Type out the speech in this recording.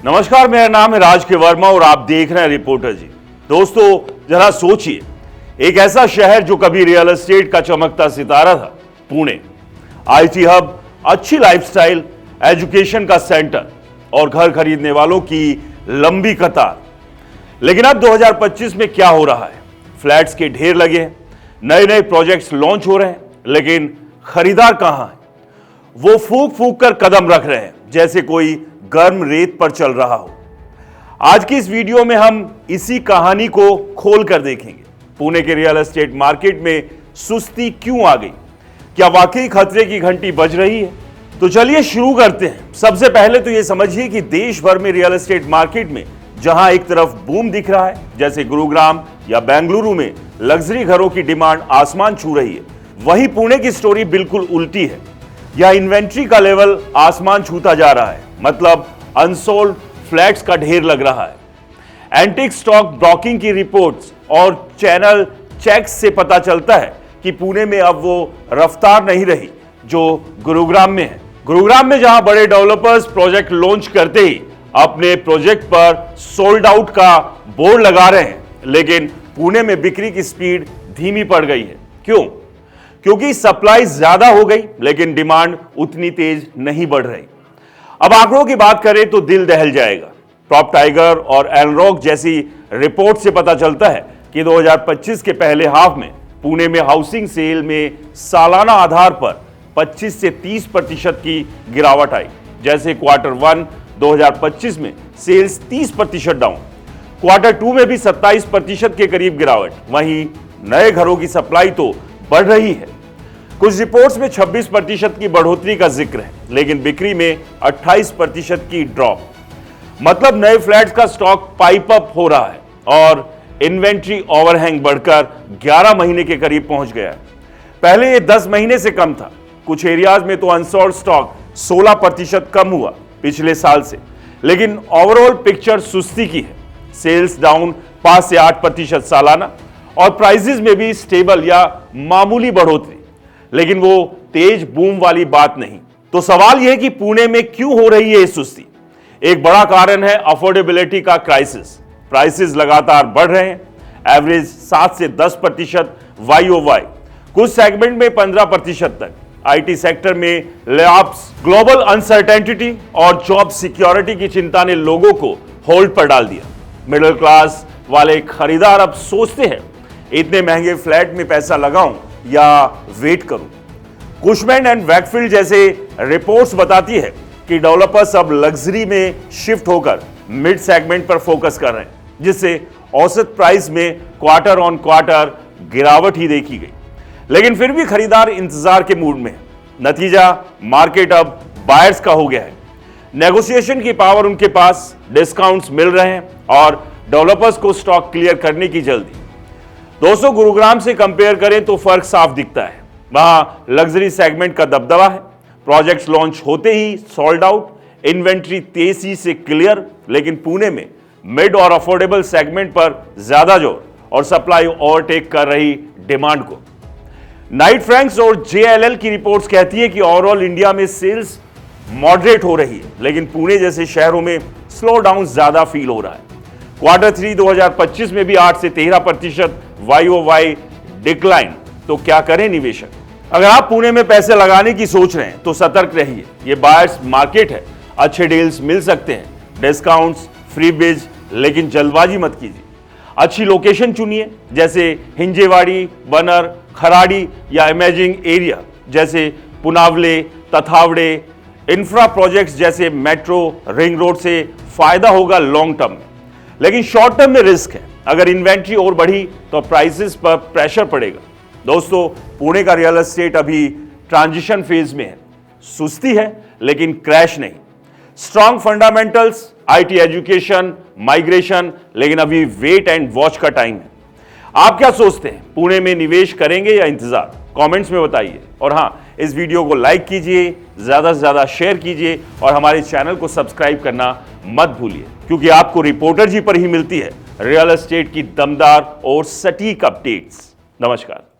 नमस्कार, मेरा नाम है राज के वर्मा और आप देख रहे हैं रिपोर्टर जी। दोस्तों, जरा सोचिए, एक ऐसा शहर जो कभी रियल एस्टेट का चमकता सितारा था, पुणे, आईटी हब, अच्छी लाइफस्टाइल, एजुकेशन का सेंटर और घर खरीदने वालों की लंबी कतार। लेकिन अब 2025 में क्या हो रहा है? फ्लैट्स के ढेर लगे हैं, नए नए प्रोजेक्ट्स लॉन्च हो रहे हैं, लेकिन खरीदार कहां है? वो फूक फूक कर कदम रख रहे हैं जैसे कोई गर्म रेत पर चल रहा हो। आज की इस वीडियो में हम इसी कहानी को खोल कर देखेंगे। पुणे के रियल एस्टेट मार्केट में सुस्ती क्यों आ गई? क्या वाकई खतरे की घंटी बज रही है? तो चलिए शुरू करते हैं। सबसे पहले तो यह समझिए कि देश भर में रियल एस्टेट मार्केट में जहां एक तरफ बूम दिख रहा है, जैसे गुरुग्राम या बेंगलुरु में लग्जरी घरों की डिमांड आसमान छू रही है, वहीं पुणे की स्टोरी बिल्कुल उल्टी है। यह इन्वेंट्री का लेवल आसमान छूता जा रहा है, मतलब अनसोल्ड फ्लैट्स का ढेर लग रहा है। एंटिक स्टॉक ब्रोकिंग की रिपोर्ट्स और चैनल चेक्स से पता चलता है कि पुणे में अब वो रफ्तार नहीं रही जो गुरुग्राम में है। गुरुग्राम में जहां बड़े डेवलपर्स प्रोजेक्ट लॉन्च करते ही अपने प्रोजेक्ट पर सोल्ड आउट का बोर्ड लगा रहे हैं, लेकिन पुणे में बिक्री की स्पीड धीमी पड़ गई है। क्यों? क्योंकि सप्लाई ज्यादा हो गई लेकिन डिमांड उतनी तेज नहीं बढ़ रही। अब आंकड़ों की बात करें तो दिल दहल जाएगा। प्रॉप टाइगर और एनरॉक जैसी रिपोर्ट से पता चलता है कि 2025 के पहले हाफ में पुणे में हाउसिंग सेल में सालाना आधार पर 25 से 30% की गिरावट आई। जैसे क्वार्टर 1 2025 में सेल्स 30% डाउन, क्वार्टर 2 में भी 27% के करीब गिरावट। वहीं नए घरों की सप्लाई तो बढ़ रही है। कुछ रिपोर्ट्स में 26% की बढ़ोतरी का जिक्र है, लेकिन बिक्री में 28% की ड्रॉप। मतलब नए फ्लैट्स का स्टॉक पाइप अप हो रहा है और इन्वेंट्री ओवरहैंग बढ़कर 11 महीने के करीब पहुंच गया है। पहले ये 10 महीने से कम था। कुछ एरियाज में तो अनसोल्ड स्टॉक 16% कम हुआ पिछले साल से। लेकिन ओवरऑल पिक्चर सुस्ती की है। सेल्स डाउन 5 से 8% सालाना और प्राइसेस में भी स्टेबल या मामूली बढ़ोतरी, लेकिन वो तेज बूम वाली बात नहीं। तो सवाल यह है कि पुणे में क्यों हो रही है ये सुस्ती? एक बड़ा कारण है अफोर्डेबिलिटी का क्राइसिस। प्राइसेस लगातार बढ़ रहे हैं, एवरेज 7 से 10% YOY, कुछ सेगमेंट में 15% तक। आईटी सेक्टर में लेऑफ्स, ग्लोबल अनसर्टेनिटी और जॉब सिक्योरिटी की चिंता ने लोगों को होल्ड पर डाल दिया। मिडिल क्लास वाले खरीदार अब सोचते हैं, इतने महंगे फ्लैट में पैसा लगाऊं या वेट करूं। कुशमैन एंड वैकफील्ड जैसे रिपोर्ट्स बताती है कि डेवलपर्स अब लग्जरी में शिफ्ट होकर मिड सेगमेंट पर फोकस कर रहे हैं, जिससे औसत प्राइस में क्वार्टर ऑन क्वार्टर गिरावट ही देखी गई। लेकिन फिर भी खरीदार इंतजार के मूड में है। नतीजा, मार्केट अब बायर्स का हो गया है। नेगोशिएशन की पावर उनके पास, डिस्काउंट्स मिल रहे हैं और डेवलपर्स को स्टॉक क्लियर करने की जल्दी। दोस्तों, गुरुग्राम से कंपेयर करें तो फर्क साफ दिखता है। वहां लग्जरी सेगमेंट का दबदबा है, प्रोजेक्ट्स लॉन्च होते ही सोल्ड आउट, इन्वेंट्री तेजी से क्लियर। लेकिन पुणे में मिड और अफोर्डेबल सेगमेंट पर ज्यादा जोर और सप्लाई ओवरटेक कर रही डिमांड को। नाइट फ्रैंक्स और JLL की रिपोर्ट्स कहती है कि ओवरऑल इंडिया में सेल्स मॉडरेट हो रही है, लेकिन पुणे जैसे शहरों में स्लो डाउन ज्यादा फील हो रहा है। क्वार्टर 3 2025 में भी 8 से 13% YOY डिक्लाइन। तो क्या करें निवेशक? अगर आप पुणे में पैसे लगाने की सोच रहे हैं तो सतर्क रहिए। ये बायर्स मार्केट है, अच्छे डील्स मिल सकते हैं, डिस्काउंट्स, फ्री बिज, लेकिन जल्दबाजी मत कीजिए। अच्छी लोकेशन चुनिए, जैसे हिंजेवाड़ी, बनर, खराड़ी या इमेजिंग एरिया जैसे पुनावले, तथावड़े। इंफ्रा प्रोजेक्ट्स जैसे मेट्रो, रिंग रोड से फायदा होगा लॉन्ग टर्म में, लेकिन शॉर्ट टर्म में रिस्क है। अगर इन्वेंट्री और बढ़ी तो प्राइसेस पर प्रेशर पड़ेगा। दोस्तों, पुणे का रियल एस्टेट अभी ट्रांजिशन फेज में है। सुस्ती है लेकिन क्रैश नहीं। Strong fundamentals, IT, education, migration, लेकिन अभी वेट एंड वॉच का टाइम है। आप क्या सोचते हैं? पुणे में निवेश करेंगे या इंतजार? कमेंट्स में बताइए। और हाँ, इस वीडियो को लाइक कीजिए, ज्यादा से ज्यादा शेयर कीजिए और हमारे चैनल को सब्सक्राइब करना मत भूलिए, क्योंकि आपको रिपोर्टर जी पर ही मिलती है रियल एस्टेट की दमदार और सटीक अपडेट्स। नमस्कार।